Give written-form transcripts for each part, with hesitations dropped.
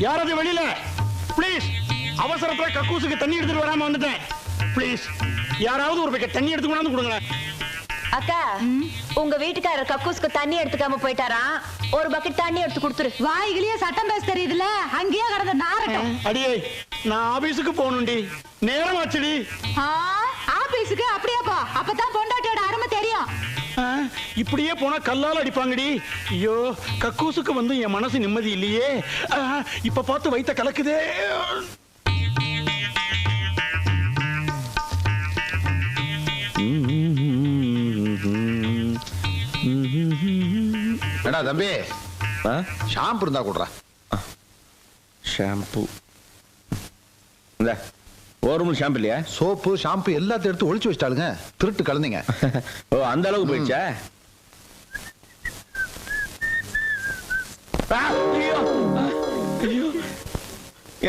யாராவது வெளியில ப்ளீஸ். அவசரத்துல கக்கூசுக்கு தண்ணி எடுத்துட்டு வராம வந்துட்டேன். ப்ளீஸ் யாராவது ஒரு பக்கெட் தண்ணி எடுத்து கொண்டாந்து கொடுங்க. அக்கா, உங்க வீட்டுக்காரர் கக்கூஸ்க்கு தண்ணி எடுத்துக்காம போயிட்டாரா? ஒரு பக்கெட் தண்ணி எடுத்து கொடுத்துரு. வாய்களையே சட்டம் பேச தெரியுதுல, அங்கேயே கடந்த நாரட்டும். அடியே, நான் ஆபீஸுக்கு போகணும்டி, நேரம் ஆச்சுடி. ஆபீஸுக்கு அப்படியே போ, அப்பதான் பொண்டாட்டியோட அருமை தெரியும். இப்படியே போனா கல்லால் அடிப்பாங்கடி. ஐயோ, கக்கூசுக்கு வந்து என் மனசு நிம்மதி இல்லையே. இப்ப பார்த்து வைத்த கலக்குதே. என்னடா தம்பி, ஷாம்பு இருந்தா கொடுறா. ஷாம்பு இந்த ஒரு ஷாம்பு இல்லையா? சோப்பு ஷாம்பு எல்லாத்தையும் எடுத்து ஒளிச்சு வச்சிட்டாளுங்க, திருட்டு கலந்தீங்க. ஓ, அந்த அளவுக்கு போயிடுச்சா?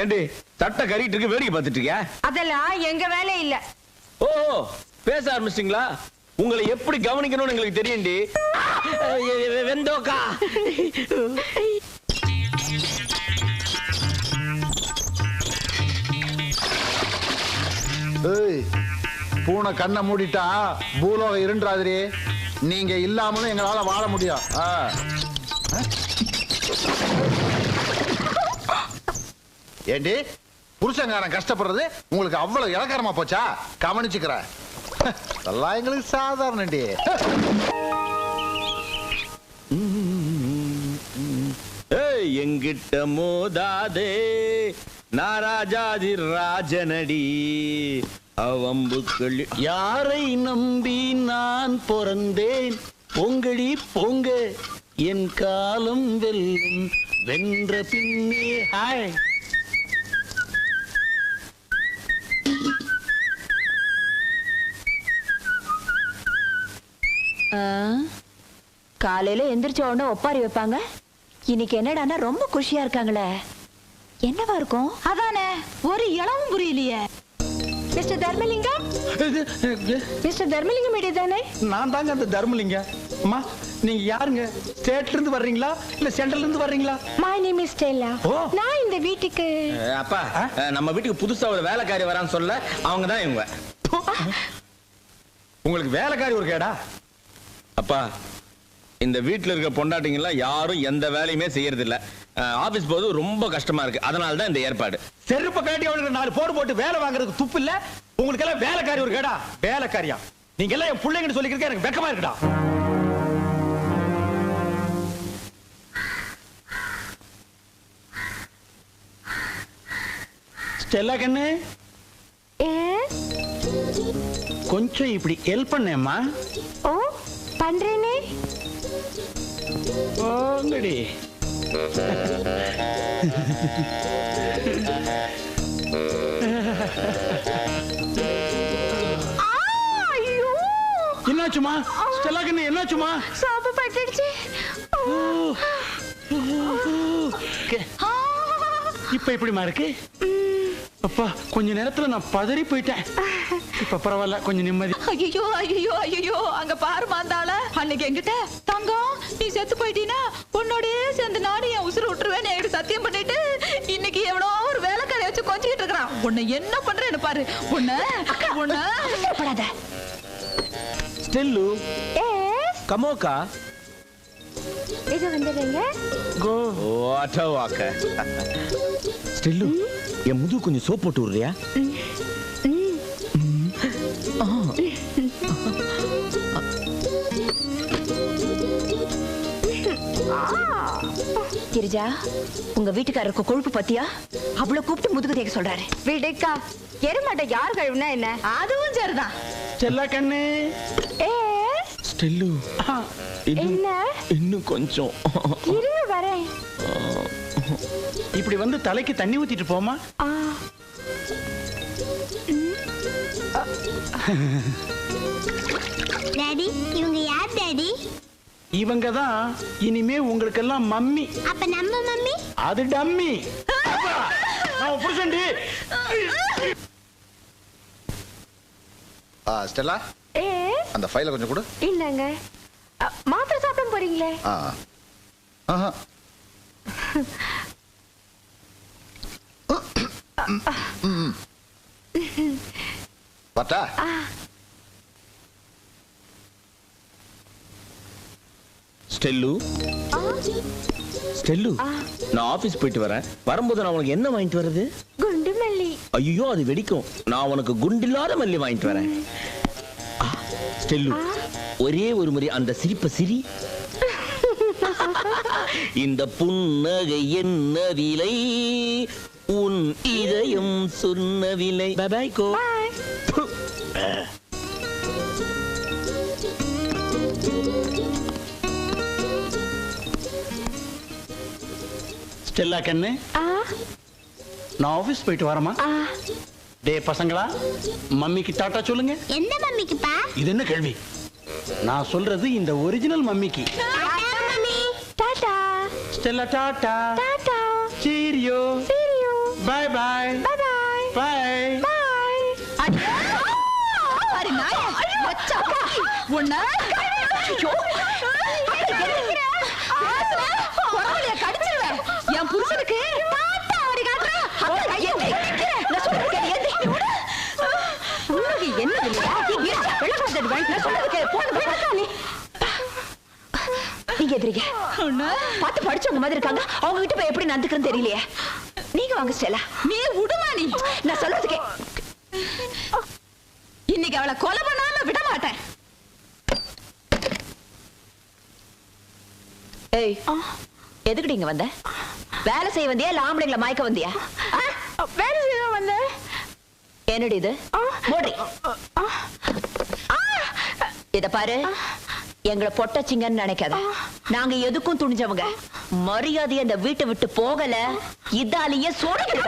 ஏண்டி தட்டை கறிட்டு இருக்கு, வேடிக்கை பார்த்துட்டு இருக்கியா? அதெல்லாம் எங்க வேலை இல்ல. ஓ, பேச ஆரம்பிச்சிட்டீங்களா? உங்களை எப்படி கவனிக்கணும்னு எங்களுக்கு தெரியும்டி. வெந்தோக்கா. பூனை கண்ணை மூடிட்டா பூலோகம் இருண்டாதிரி. நீங்க இல்லாமலும் எங்களால வாழ முடியும். ஏண்டி, புருஷங்காரன் கஷ்டப்படுறது உங்களுக்கு அவ்வளவு இலக்காரமா போச்சா? கவனிச்சுக்கிற அதெல்லாம் எங்களுக்கு சாதாரண. எங்கிட்ட மோதாதே, நாராஜாதி ராஜனடி அவம்புக்கள். யாரை நம்பி நான் பிறந்தேன்? பொங்கடி பொங்க, என் காலம் வெல்லும், வென்ற பின்னே. ஹாய், காலையில எந்திரிச்ச உடனே ஒப்பாரி வைப்பாங்க. இன்னைக்கு என்னடானா ரொம்ப குஷியா இருக்காங்களே, என்னவா இருக்கும்? அதானே ஒரு இளவும் புரியலையே. மிஸ்டர் தர்மலிங்கம், மிஸ்டர் தர்மலிங்கம் இடையதானே? நான் தாங்க அந்த தர்மலிங்க. அம்மா, நீங்க யாருங்க? ஸ்டேட்ல இருந்து வர்றீங்களா இல்ல சென்ட்ரல்ல இருந்து வர்றீங்களா? My name is Stella. நான் இந்த வீட்டுக்கு அப்பா, நம்ம வீட்டுக்கு புதுசா ஒரு வேலைக்காரி வரான்னு சொல்ல அவங்க தான் இவங்க. உங்களுக்கு வேலைக்காரி ஒரு கேடா? அப்பா, இந்த வீட்டுல இருக்க பொண்டாட்டிங்களா யாரும் எந்த வேலையுமே செய்யறது இல்ல. ஆபீஸ் போது ரொம்ப கஷ்டமா இருக்கு, அதனால தான் இந்த ஏற்பாடு. செருப்ப கட்டி அவனுக்கு 4 போடு போட்டு வேலை வாங்குறதுக்கு துப்பு இல்ல. உங்களுக்கு எல்லாம் வேலைக்காரி ஒரு கேடா? வேலைக்காரியா? நீங்க எல்லாம் என் பிள்ளைங்கன்னு சொல்லிக்கிறதுக்கு எனக்கு வெக்கமா இருக்குடா. ஸ்டெல்லா கண்ணு, கொஞ்சம் இப்படி ஹெல்ப் பண்ணேம்மா. ஓ, பண்றேனே. ஓங்கடி. என்னாச்சுமா ஸ்டெல்லா கண்ணு, என்னாச்சுமா? சோப்பு பட்டுடுச்சு. இப்ப எப்படிமா இருக்கு? அப்பா, கொஞ்ச நேரத்துல நான் பதறி போயிட்டேன். இப்ப பரவாயில்ல, கொஞ்சம் நிம்மதி. ஐயோ ஐயோ ஐயோ, அங்க பாரு மாந்தாள. அன்னைக்கு என்கிட்ட தங்கம் நீ செத்து போயிட்டீனா உன்னோடயே சேர்ந்து நானும் என் உசுறு விட்டுருவேன் என்கிட்ட சத்தியம் பண்ணிட்டு, இன்னைக்கு எவ்வளோ ஒரு வேலைக்காரை வச்சு கொஞ்சிக்கிட்டு இருக்கிறான். உன்னை என்ன பண்றேன்னு பாரு. உன்னை ஸ்டெல்லு, கமோக்கா, இது வந்துடுறீங்க. கோ வாக்க. ஸ்டெல்லு, என் முது கொஞ்சம் சோப் போட்டு விடுறியா? கிரிஜா, உங்க வீட்டுக்காரருக்கு கொழுப்பு பத்தியா? அவ்வளவு கூப்பிட்டு முதுகு தேக்க சொல்றாரு. விடுக்கா, எருமாட்டை யார் கழுவுனா என்ன? அதுவும் சரிதான். ஸ்டெல்லா கண்ணு. ஸ்டெல்லு, என்ன? இன்னும் கொஞ்சம் இருங்க வரேன். இப்படி வந்து தலைக்கு தண்ணி ஊத்திட்டு போமா. டாடி, இவங்க யார் டாடி? இவங்க தான் இனிமே உங்களுக்கு எல்லாம் மம்மி. அப்ப நம்ம மம்மி? அது டம்மி. நான் புருஷன்டி. ஸ்டெல்லா, அந்த ஃபைலை கொஞ்சம் கொடு. இல்லங்க, மாத்திரை சாப்பிட போறீங்களே? பார்த்தா ஸ்டெல்லு ஸ்டெல்லு நான் ஆபீஸ் போயிட்டு வரேன். வரும்போது நான் உனக்கு என்ன வாங்கிட்டு வர்றது? குண்டு மல்லி. ஐயோ அது வெடிக்கும். நான் உனக்கு குண்டில்லாத மல்லி வாங்கிட்டு வரேன். ஸ்டெல்லு ஒரே ஒரு முறை அந்த சிரிப்பை சிரி. இந்த புன்னகை என்ன விலை, உன் இதயம் சொன்னவில்லை. Bye bye go. ஸ்டெல்லா கண்ணு, நான் ஆபீஸ் போயிட்டு வரமா? டே பசங்களா, மம்மிக்கு டாட்டா சொல்லுங்க. எந்த மம்மிக்குப்பா? இது என்ன கேள்வி? நான் சொல்றது இந்த ஒரிஜினல் மம்மிக்கு. Tata. Stella tata. Tata. Cheerio. Cheerio. Bye bye. Bye bye. Bye. Bye. அடி நாயே, வச்சா உன்ன ஐயோ கடிச்சிருவேன். என் புருஷனுக்கு டாட்டா அடி காட்டுறா. நான் சொல்றது என்ன இல்லையா? வெள்ளக்காரத்தை வாங்கி நான் சொல்றது கேளு. போன நீங்க எதிரிங்க பார்த்து படிச்சவங்க மாதிரி இருக்காங்க. அவங்க கிட்ட போய் எப்படி நடந்துக்கிறேன்னு தெரியலையே. நீங்க வாங்க ஸ்டெல்லா. நீ விடுமா? நீ நான் சொல்றதுக்கே இன்னைக்கு அவளை கொலை பண்ணாம விட மாட்டேன். ஏய், எதுக்குடி இங்க வந்த? வேலை செய்ய வந்தியா இல்ல ஆம்பளைங்களை மயக்க வந்தியா? வேலை செய்ய வந்த. என்னடி இது? மோடி இத பாரு, எங்களை பொட்டச்சிங்கன்னு நினைக்காத. நாங்க எதுக்கும் துணிஞ்சவங்க. மரியாதையை அந்த வீட்டை விட்டு போகல, இதாலேயே சோடிக்கிட்டு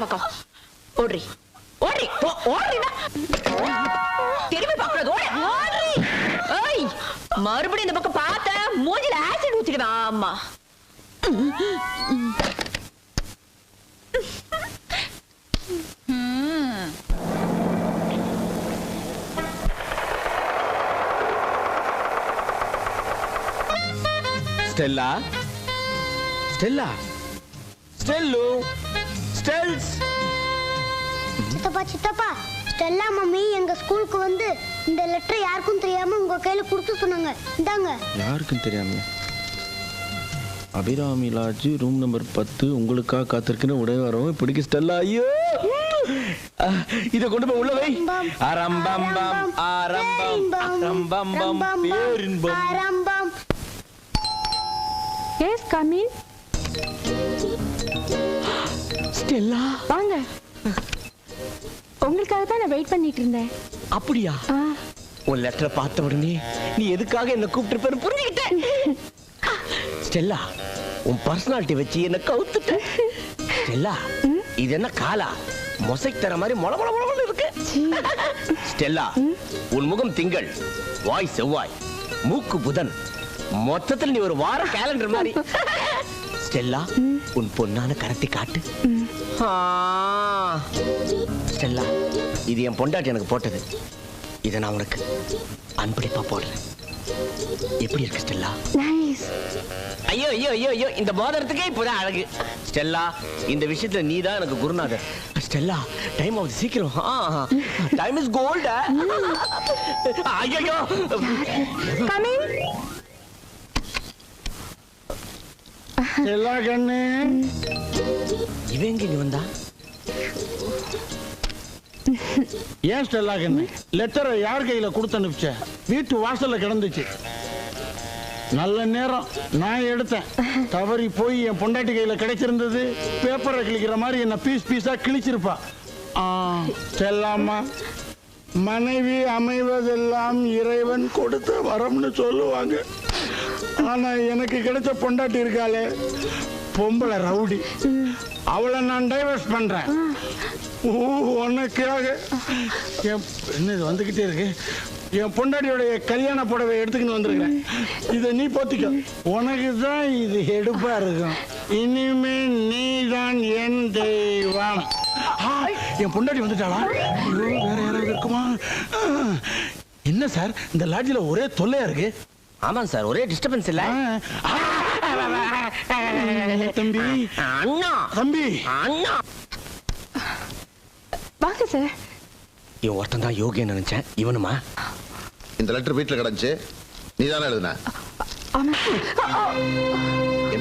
பக்கம் ஓடுறி ஓடுறி ஓடுறீனா திரும்பி பார்க்கறது ஓடுறி. ஏய், மறுபடியும் இந்த பக்கம் பார்த்த மூஞ்சில ஆசிட் ஊத்திடுவேன். ஆமா ஸ்டெல்லா, ஸ்டெல்லா, ஸ்டெல்லு, ஸ்டெல்ஸ். சித்தப்பா ஸ்டெல்லா மம்மி எங்க ஸ்கூலுக்கு வந்து இந்த லெட்டர் யாருக்கும் தெரியாம உங்க கையில கொடுத்து சொன்னாங்க. இந்தாங்க. யாருக்கும் தெரியாம? அபிராமி லாட்ஜ் ரூம் நம்பர் 10 உங்களுக்காக காத்திருக்குன்னு உடனே வரோம். பிடிக்க ஸ்டெல்லா. ஐயோ, இத கொண்டு போய் உள்ள வை. அரம்பம்பம் அரம்பம் அரம்பம்பம் பேரின்பம் அரம்பம். Yes come in. ஸ்டெல்லா வாங்க. உங்களுக்காக தான் நான் வெயிட் பண்ணிட்டு இருந்தேன். அப்படியா? உன் லெட்டரை பார்த்த உடனே நீ எதுக்காக என்ன கூப்பிட்டு புரிஞ்சுக்கிட்டேன். ஸ்டெல்லா, உன் பர்சனாலிட்டி வச்சு என்ன கவுத்துட்ட. ஸ்டெல்லா, இது என்ன காலா மொசைக் தர மாதிரி மொள மொள மொள இருக்கு. ஸ்டெல்லா, உன் முகம் திங்கள், வாய் செவ்வாய், மூக்கு புதன், மொத்தத்தில் நீ ஒரு வார கேலண்டர் மாதிரி. ஸ்டெல்லா, உன் பொன்னான கரத்தை காட்டு. ஸ்டெல்லா, இது என் பொண்டாட்டி எனக்கு போட்டது. இதை நான் உனக்கு அன்பளிப்பா போடுறேன். எப்படி இருக்கு ஸ்டெல்லா? நைஸ். ஐயோ ஐயோ ஐயோ ஐயோ, இந்த மோதிரத்துக்கே இப்பதான் அழகு. ஸ்டெல்லா, இந்த விஷயத்துல நீ தான் எனக்கு குருநாதர். ஸ்டெல்லா, டைம் ஆகுது, சீக்கிரம். Time is gold. ஐயோ, கம் இன். ஸ்டெல்லா கண்ணு, இவன் எங்க இங்க வந்தா? ஏன் ஸ்டெல்லா கண்ணு லெட்டரை யார் கையில கொடுத்து அனுப்பிச்ச? வீட்டு வாசல்ல கிடந்துச்சு. நல்ல நேரம் நான் எடுத்தேன். தவறி போய் என் பொண்டாட்டி கையில கிடைச்சிருந்தது. பேப்பரை கிழிக்கிற மாதிரி என்ன பீஸ் பீஸா கிழிச்சிருப்பா. ஸ்டெல்லாம்மா, மனைவி அமைவதெல்லாம் இறைவன் கொடுத்த வரம்னு சொல்லுவாங்க. ஆனா எனக்கு கிடைச்ச பொண்டாட்டி இருக்காளே, பொம்பளை ரவுடி. அவளை நான் டைவர்ஸ் பண்றேன். உனக்காக என்ன இது வந்துகிட்டே இருக்கு. என் பொண்டாட்டியோடைய கல்யாண புடவை எடுத்துக்கின்னு வந்திருக்கேன். இதை நீ போத்திக்க. உனக்கு தான் இது எடுப்பா இருக்கும். இனிமே நீ தான் என் தெய்வம். என் பொண்டாட்டி வந்துட்டாளா? வேற யாராவது இருக்குமா? என்ன சார் இந்த லாட்ஜில ஒரே தொல்லையா இருக்கு? ஆமாங்க சார், ஒரே டிஸ்டர்பன்ஸ் இல்ல. தம்பி அண்ணா, தம்பி அண்ணா. வாங்க சார். இவன் ஒருத்தன் தான் யோகிய நினைச்சேன். இவனுமா? இந்த லெட்டர் வீட்டுல கிடந்துச்சு, நீ தானே எழுதுன?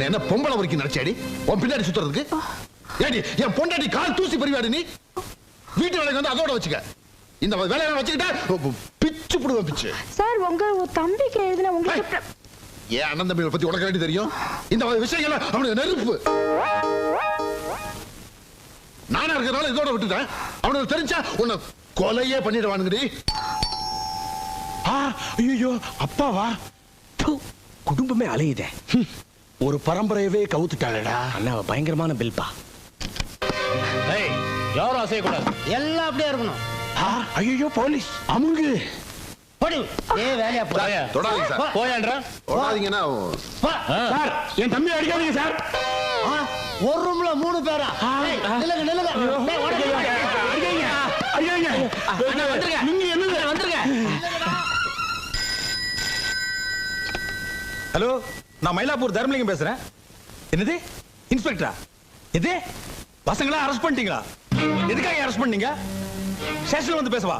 என்ன பொம்பளை வரைக்கும் நினைச்சாடி உன் பின்னாடி சுத்துறதுக்கு? ஏடி என் பொண்டாட்டி கால் தூசி பறிவாடி நீ. வீட்டு வேலைக்கு வந்து அதோட வச்சுக்க. இந்த வேலையை வச்சுக்கிட்டா பிச்சு புடுவேன் பிச்சு. சார் உங்க தம்பிக்கு எழுதின உங்களுக்கு ஏன் அண்ணன் தம்பியை பத்தி உனக்கு வேண்டி தெரியும்? இந்த விஷயங்கள அவனுக்கு நெருப்பு. நானா இருக்கிறனால இதோட விட்டுட்டேன். அவனுக்கு தெரிஞ்சா உன்னை கொலையே பண்ணிடுவானுங்கடி. ஐயோ அப்பாவா? குடும்பமே அலையுதே. ஒரு பரம்பரையவே கவுத்துட்டாளடா. அண்ணா பயங்கரமான பில்பா. யாரும் அசையக்கூடாது, எல்லாம் அப்படியே இருக்கணும். ஐயோ போலீஸ் அமுங்கு. வேலையா தொடாதீங்க சார். போயான்றா தொடாதீங்கன்னா சார் என் தம்பி அடிக்காதீங்க சார். ஒரு ரூம்ல 3 பேரா? நில்லுங்க நில்லுங்க. நீங்க என்ன வந்துருங்க. ஹலோ, நான் மயிலாப்பூர் தர்மலிங்கம் பேசுறேன். என்னது இன்ஸ்பெக்டரா? எது பசங்களா அரெஸ்ட் பண்ணிட்டீங்களா? எதுக்காக அரெஸ்ட் பண்ணீங்க? ஸ்டேஷன்ல வந்து பேசவா?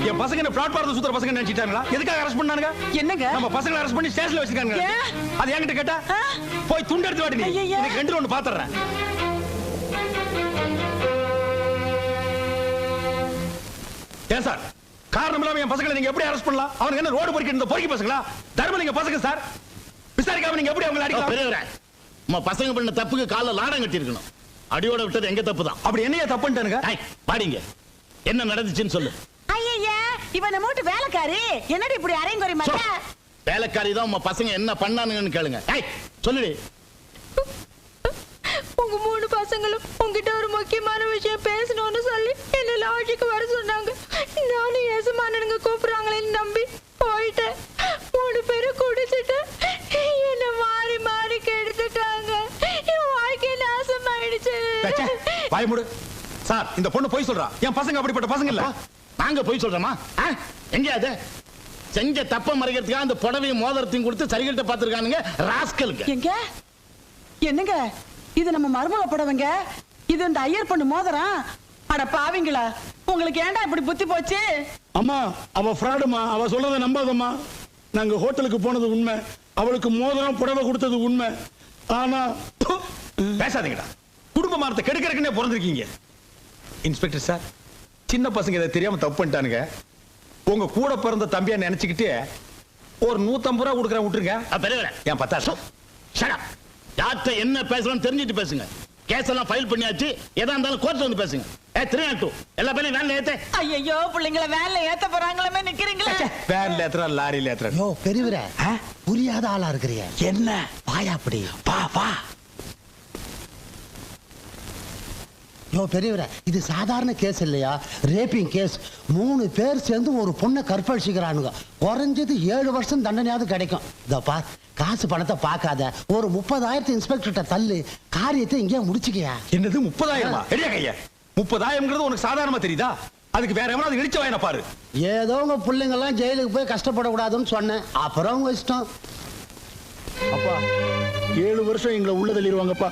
என் பசங்க என்ன பிளாட்ஃபார்ம்ல சுத்துற பசங்க நினைச்சிட்டாங்களா? எதுக்காக அரெஸ்ட் பண்ணானுங்க? என்னங்க நம்ம பசங்களை அரெஸ்ட் பண்ணி ஸ்டேஷன்ல வச்சிருக்காங்க. அது என்கிட்ட கேட்டா போய் துண்டு எடுத்து வாடி. நீ எனக்கு ரெண்டு ஒன்னு பாத்துறேன். ஏன் சார் காரணம் இல்லாம என் பசங்களை நீங்க எப்படி அரெஸ்ட் பண்ணலாம்? அவனுக்கு என்ன ரோடு பொறுக்கி இருந்த பொறுக்கி பசங்களா? தர்மலிங்க பசங்க சார். விசாரிக்காம நீங்க எப்படி அவங்களை அடிக்கலாம்? பெரியவரே, நம்ம பசங்க பண்ண தப்புக்கு கால லாடம் கட்டி இருக்கணும். அடியோட விட்டது எங்க தப்பு தான். அப்படி என்னையா தப்புன்ட்டானுங்க? பாடிங்க, என்ன நடந்துச்சுன்னு சொல்லு. ஐயா இவன் மூட்டு வேலைக்காரி என்னடி இப்படி அரைங்குறை மாட்டா? வேலைக்காரி தான் உங்க பசங்க என்ன பண்ணானுங்கன்னு கேளுங்க. சொல்லுடி. உங்க 3 பசங்களும் உங்ககிட்ட ஒரு முக்கியமான விஷயம் பேசணும்னு சொல்லி என்ன லாட்ஜுக்கு வர சொன்னாங்க. நானும் எசமானனுங்க கூப்பிடுறாங்களேன்னு நம்பி போயிட்டேன். 3 பேரும் குடிச்சிட்டு என்ன மாறி மாறி கெடுத்துட்டாங்க. என் வாழ்க்கை நாசமாயிடுச்சு. வாய் மூடு. சார் இந்த பொண்ணு போய் சொல்றா. என் பசங்க அப்படிப்பட்ட பசங்க இல்ல. நாங்க போய் சொல்றோமா? எங்க அது செஞ்ச தப்ப மறைக்கிறதுக்காக அந்த புடவையும் மோதிரத்தையும் கொடுத்து சரிகிட்ட பாத்துருக்கானுங்க ராஸ்கலுக்கு. எங்க என்னங்க இது நம்ம மருமக புடவைங்க. இது இந்த ஐயர் பொண்ணு மோதிரம். அட பாவிங்களா, உங்களுக்கு ஏன்டா இப்படி புத்தி போச்சு? அம்மா அவ ஃப்ராடுமா. அவ சொல்றத நம்பாதம்மா. நாங்க ஹோட்டலுக்கு போனது உண்மை. அவளுக்கு மோதிரம் புடவை கொடுத்தது உண்மை. ஆனா பேசாதீங்கடா. குடும்ப மானத்தை கெடுக்கிறதுக்குன்னே பிறந்திருக்கீங்க. இன்ஸ்பெக்டர் சார், சின்ன பசங்க இதை தெரியாம தப்பு பண்ணிட்டானுங்க. உங்க கூட பிறந்த தம்பியா நினைச்சுக்கிட்டு ஒரு 150 ரூபா கொடுக்குறேன், விட்டுருங்க. பெரியவரே, என் 10,000. Shut up. யார்கிட்ட என்ன பேசலாம் தெரிஞ்சிட்டு பேசுங்க. கேஸ் எல்லாம் ஃபைல் பண்ணியாச்சு. எதா இருந்தாலும் கோர்ட்ல வந்து பேசுங்க. 302 எல்லா பேரையும் வேன்ல ஏத்து. ஐயோ பிள்ளைங்கள வேன்ல ஏத்த போறாங்களே நிக்கிறீங்களே. வேன்ல ஏத்துறா, லாரியில ஏத்துறா. யோ பெரியவரே, புரியாத ஆளா இருக்கிறீங்க. என்ன வாயா அப்படி. வா. யோ பெரியவரே, இது சாதாரண கேஸ் இல்லையா? Wrapping case. 3 பேர் சேர்ந்து ஒரு பொண்ணை கற்பழிச்சுக்கிறானுங்க. குறைஞ்சது 7 வருஷம் தண்டனையாவது கிடைக்கும். இதப்பா, காசு பணத்தை பார்க்காத. ஒரு 30,000 இன்ஸ்பெக்டர்கிட்ட தள்ளு. காரியத்தை இங்கே முடிச்சுக்கையா. என்னது 30,000? எடியா கையா. 30,000 உனக்கு சாதாரணமா தெரியுதா? அதுக்கு வேற எவனாவது இடிச்ச வாயன பாரு. ஏதோ உங்க பிள்ளைங்க எல்லாம் ஜெயிலுக்கு போய் கஷ்டப்படக்கூடாதுன்னு சொன்னேன். அப்புறம் உங்க இஷ்டம். அப்பா 7 வருஷம் எங்களை உள்ள தள்ளிடுவாங்கப்பா.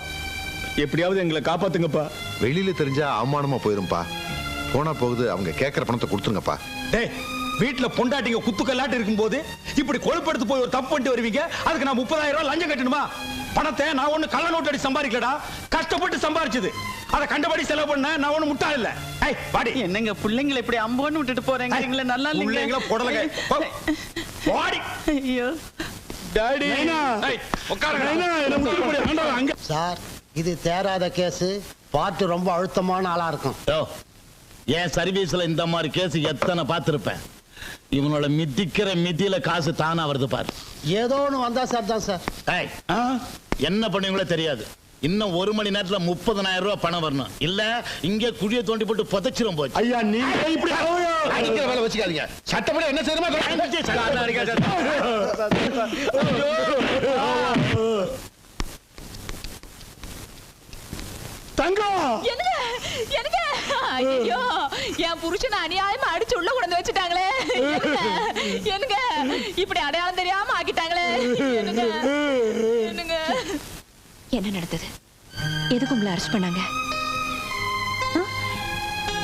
எப்படியாவது எங்களை காப்பாத்துங்கப்பா. வெளியில தெரிஞ்சா அவமானமா போயிரும்பா. போனா போகுது, அவங்க கேட்கற பணத்தை கொடுத்துருங்கப்பா. டேய், வீட்டுல பொண்டாட்டிங்க குத்துக்கல்லாட்டு இருக்கும்போது இப்படி கொழுப்படுத்து போய் ஒரு தப்பு பண்ணிட்டு வருவீங்க. அதுக்கு நான் 30,000 ரூபாய் லஞ்சம் கட்டணுமா? பணத்தை நான் ஒண்ணு கள்ள நோட்டு அடி சம்பாதிக்கலடா, கஷ்டப்பட்டு சம்பாரிச்சது. அதை கண்டபடி செலவு பண்ண நான் ஒண்ணு முட்டாள் இல்ல. ஏய் பாடி. என்னங்க பிள்ளைங்களை இப்படி அம்போன்னு விட்டுட்டு போறீங்க. எங்களை நல்லா பிள்ளைங்கள போடலங்க. பாடி. ஐயோ டாடி ஏய் உட்காருங்க. என்ன முட்டு போடு. ஆண்டவா அங்க. சார், இது தேராத கேஸ். பார்த்து ரொம்ப அழுத்தமான ஆளா இருக்கும். என் சர்வீஸ்ல இந்த மாதிரி கேஸ் எத்தனை பார்த்திருப்பேன். இவனோட மிதிக்கிற மிதியில காசு தானா வருது பாரு. ஏதோ ஒண்ணு வந்தா சார் தான் சார். ஏய், என்ன பண்ணுவீங்களோ தெரியாது. இன்னும் 1 மணி நேரத்துல 30,000 ரூபாய் பணம் வரணும். இல்ல இங்க குழியை தோண்டி போட்டு புதைச்சிரும் போச்சு. ஐயா நீங்க இப்படி அடிக்கிற வேலை வச்சுக்காதீங்க. சட்டப்படி என்ன செய்யணுமோ தங்கம் என்னங்க என்னங்க ஐயோ என் புருஷனை அநியாயமா அடிச்சு உள்ள கொண்டு வந்து வச்சுட்டாங்களே என்னங்க இப்படி அடையாளம் தெரியாம ஆக்கிட்டாங்களே என்னங்க என்னங்க என்ன நடந்தது? எதுக்கு உங்களை அரெஸ்ட் பண்ணாங்க?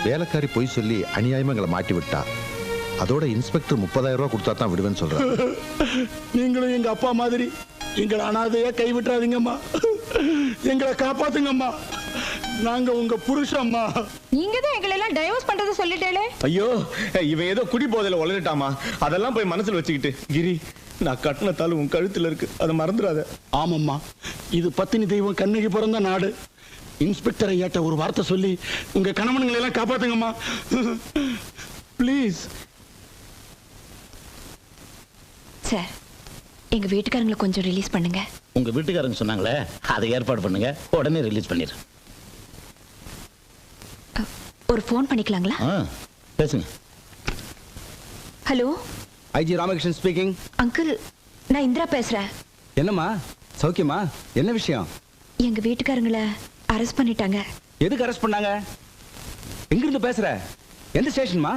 வேலைக்காரி பொய் சொல்லி அநியாயமா எங்களை மாட்டி விட்டா. அதோட இன்ஸ்பெக்டர் 30,000 ரூபாய் கொடுத்தா தான் விடுவேன்னு சொல்றாரு. நீங்களும் எங்க அப்பா மாதிரி எங்களை அனாதையா கைவிட்டுறாதீங்கம்மா. எங்களை காப்பாத்துங்கம்மா. நாங்க உங்க புருஷம்மா. நீங்க தான் எங்களை எல்லாம் டைவர்ஸ் பண்றது சொல்லிட்டேளே. ஐயோ இவன் ஏதோ குடி போதையில உளறிட்டாமா. அதெல்லாம் போய் மனசுல வச்சுக்கிட்டு கிரி, நான் கட்டின தாலு உன் கழுத்துல இருக்கு, அதை மறந்துடாத. ஆமாம்மா, இது பத்தினி தெய்வம் கண்ணகி பிறந்த நாடு. இன்ஸ்பெக்டர் ஐயாட்ட ஒரு வார்த்தை சொல்லி உங்க கணவன்களை எல்லாம் காப்பாத்துங்கம்மா. ப்ளீஸ். சார், எங்க வீட்டுக்காரங்களை கொஞ்சம் ரிலீஸ் பண்ணுங்க. உங்க வீட்டுக்காரங்க சொன்னாங்களே, அதை ஏற்பாடு பண்ணுங்க, உடனே ரிலீஸ் பண்ணிடுறேன். ஒரு ஃபோன் பண்ணிக்கலாங்களா? பேசுங்க. Hello, IG Ramakrishnan speaking. Uncle, நான் இந்திரா பேசுறேன். என்னம்மா, சௌக்கியமா? என்ன விஷயம்? எங்க வீட்டுக்காரங்களை அரெஸ்ட் பண்ணிட்டாங்க. எதுக்கு அரெஸ்ட் பண்ணாங்க? எங்க இருந்து பேசுற? எந்த ஸ்டேஷன்மா?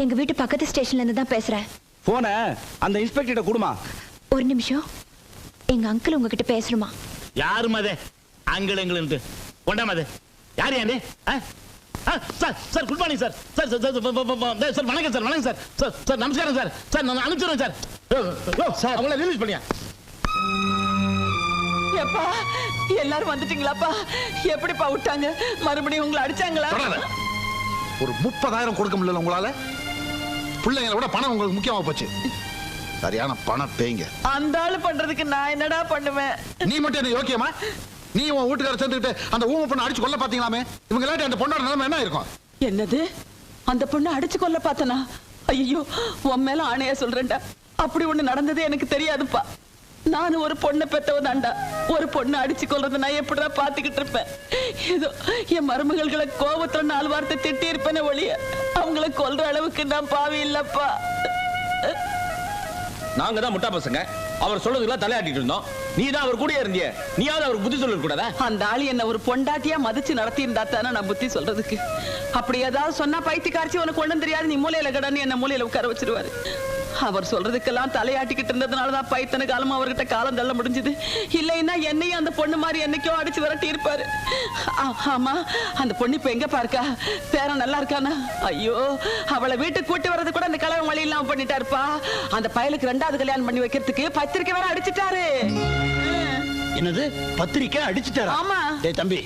எங்க வீட்டு பக்கத்து ஸ்டேஷன்ல இருந்து தான் பேசுறேன். போன அந்த இன்ஸ்பெக்டர்கிட்ட கொடுமா. ஒரு நிமிஷம், எங்க அங்கிள் உங்ககிட்ட பேசுறமா. யாரு மதே அங்கிள் எங்களுக்கு கொண்டா மதே? யார் யாரு? Sir sir, good morning sir. Sir sir sir வணக்கம் சார். வணக்கம் சார். சார் சார் நமஸ்காரம் சார். சார் நான் அனுப்பிச்சுறேன் சார். சார் அவங்கள ரிலீஸ் பண்ணியா? எப்பா எல்லாரும் வந்துட்டீங்களாப்பா? எப்படிப்பா விட்டாங்க? மறுபடியும் உங்களை அடிச்சாங்களா? ஒரு 30,000 கொடுக்க முடியல உங்களால? பிள்ளைங்களை விட பணம் உங்களுக்கு முக்கியமா போச்சு. சரியான பணம் பேய்ங்க. அந்த ஆளு பண்றதுக்கு நான் என்னடா பண்ணுவேன்? நீ மட்டும் என்ன யோக்கியமா? நீ உன் வீட்டுக்கார சேர்ந்துக்கிட்டு அந்த ஊமை பொண்ணை அடிச்சு கொல்ல பாத்தீங்களாமே? இவங்க எல்லாம் அந்த பொண்ணோட நிலைமை என்ன இருக்கும்? என்னது? அந்த பொண்ணை அடிச்சு கொல்ல பார்த்தனா? ஐயோ, உன் மேல ஆணையா சொல்றேன்டா, அப்படி ஒண்ணு நடந்தது எனக்கு தெரியாதுப்பா. நான் ஒரு பொண்ணை பெத்தவதாண்டா. ஒரு பொண்ணை அடிச்சு கொல்றத நான் எப்படிடா பாத்துக்கிட்டு இருப்பேன்? ஏதோ என் மருமகள்களை கோபத்துல 4 வார்த்தை திட்டி இருப்பேனே ஒழிய அவங்கள கொல்ற அளவுக்கு நான் பாவி இல்லப்பா. நாங்க தான் முட்டா பசங்க. அவர் சொல்றதுக்குலாம் தலையாட்டிட்டு இருந்தோம். நீ தான் அவர் கூட இருந்திய. நீயாவது அவருக்கு புத்தி சொல்ல கூடாதா? அந்த ஆளு என்ன ஒரு பொண்டாட்டியா மதிச்சு நடத்தி இருந்தா தானே நான் புத்தி சொல்றதுக்கு. அப்படி ஏதாவது சொன்னா பைத்தியக்காரச்சி உனக்கு ஒண்ணும் தெரியாது, நீ மூலையில கடன்னு என்ன மூலையில உட்கார வச்சிருவாரு. அவர் சொல்றதுக்கெல்லாம் தலையாட்டிக்கிட்டு இருந்ததுனாலதான் பைத்தன காலமா அவர்கிட்ட காலம் தள்ள முடிஞ்சது. இல்லைன்னா என்னையும் அந்த பொண்ணு மாதிரி என்னைக்கோ அடிச்சு விரட்டி இருப்பாரு. ஆமா, அந்த பொண்ணு இப்ப எங்க பாருக்கா? பேரன் நல்லா இருக்கானா? ஐயோ, அவளை வீட்டுக்கு கூட்டி வர்றது கூட அந்த கலவன் வழி இல்லாம பண்ணிட்டாருப்பா. அந்த பயலுக்கு 2வது கல்யாணம் பண்ணி வைக்கிறதுக்கு பத்திரிக்கை வேற அடிச்சுட்டாரு. என்னது, பத்திரிக்கை அடிச்சுட்டாரா? ஆமா. டேய் தம்பி,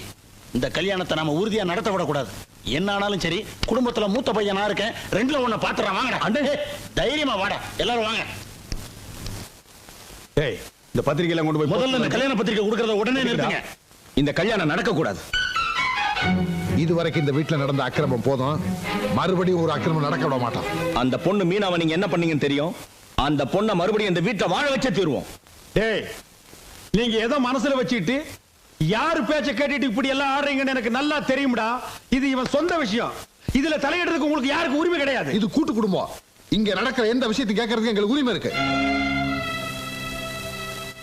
இந்த கல்யாணத்தை நாம உறுதியா நடத்த விடக்கூடாது. என்ன ஆனாலும் சரி, குடும்பத்துல மூத்த பையன் நான் இருக்கேன். 2ல 1 பாத்துறேன். வாங்கடா அண்டே, தைரியமா வாடா, எல்லாரும் வாங்க. ஏய், இந்த பத்திரிக்கை எல்லாம் கொண்டு போய் முதல்ல இந்த கல்யாண பத்திரிக்கை கொடுக்கறத உடனே நிறுத்துங்க. இந்த கல்யாணம் நடக்க கூடாது. இதுவரைக்கும் இந்த வீட்டுல நடந்த அக்கிரமம் போதும். மறுபடியும் ஒரு அக்கிரமம் நடக்க விட மாட்டோம். அந்த பொண்ணு மீனாவை நீங்க என்ன பண்ணீங்கன்னு தெரியும். அந்த பொண்ணை மறுபடியும் இந்த வீட்டுல வாழ வச்சே தீருவோம். டேய், நீங்க எதை மனசுல வச்சுக்கிட்டு யாரு பேச்ச கேட்டுட்டு இப்படி எல்லாம் ஆடுறீங்கன்னு எனக்கு நல்லா தெரியும்டா. இது இவன் சொந்த விஷயம். இதுல தலையிடுறதுக்கு உங்களுக்கு யாருக்கு உரிமை கிடையாது. இது கூட்டு குடும்பம். இங்க நடக்கிற எந்த விஷயத்தையும் கேட்கறதுக்கு எங்களுக்கு உரிமை இருக்கு.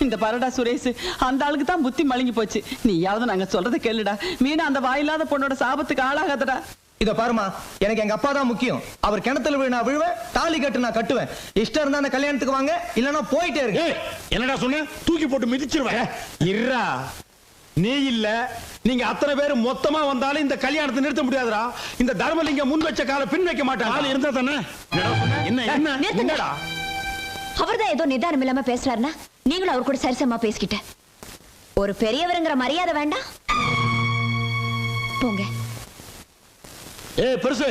இந்த பரடா சுரேஷ், அந்த ஆளுக்கு தான் புத்தி மழுங்கி போச்சு. நீயாவது நாங்க சொல்றதை கேளுடா. மீனா அந்த வாயில்லாத பொண்ணோட சாபத்துக்கு ஆளாகாதடா. இத பாருமா, எனக்கு எங்க அப்பா தான் முக்கியம். அவர் கிணத்துல விழு நான் விழுவேன், தாலி கட்டு நான் கட்டுவேன். இஷ்டம் இருந்தா அந்த கல்யாணத்துக்கு வாங்க, இல்லன்னா போயிட்டே இருக்கு. என்னடா சொன்ன? தூக்கி போட்டு மிதிச்சிருவேன். இருடா, நீ இல்ல, நீங்க அத்தனை பேர் மொத்தமா வந்தாலும் இந்த கல்யாணத்தை நிறுத்த முடியாதுடா. இந்த தர்மலிங்கம் முன் வச்ச கால பின் வைக்க மாட்டான். ஆள் இருந்தா தானே. என்ன என்ன நிறுத்துங்கடா. அவர்தான் ஏதோ நிதானம் இல்லாம பேசுறாருன்னா நீங்களும் அவர் கூட சரிசமா பேசிக்கிட்ட. ஒரு பெரியவருங்கிற மரியாதை வேண்டாம்? போங்க. ஏய் பெருசு,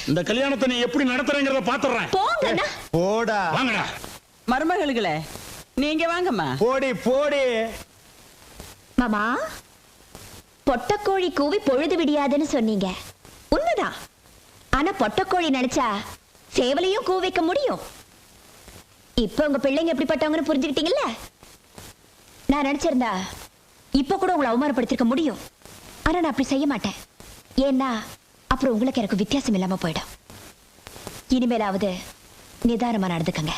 இந்த கல்யாணத்தை நீ எப்படி நடத்துறேங்கறத பாத்துறேன். போங்கண்ணா. போடா. வாங்கடா. மருமகளுகளே, நீங்க வாங்கம்மா. போடி போடி. மாமா, பொட்டக்கோழி கூவி பொழுது விடியாதுன்னு சொன்னீங்க. உண்மைதான். ஆனா பொட்டக்கோழி நினைச்சா சேவலையும் கூவிக்க முடியும். இப்ப உங்க பிள்ளைங்க எப்படிப்பட்டவங்கன்னு புரிஞ்சுக்கிட்டீங்கல்ல. நான் நினைச்சிருந்தா இப்ப கூட உங்களை அவமானப்படுத்திருக்க முடியும். ஆனா நான் அப்படி செய்ய மாட்டேன். ஏன்னா அப்புறம் உங்களுக்கு எனக்கு வித்தியாசம் இல்லாம போயிடும். இனிமேலாவது நிதானமா நடந்துக்கங்க.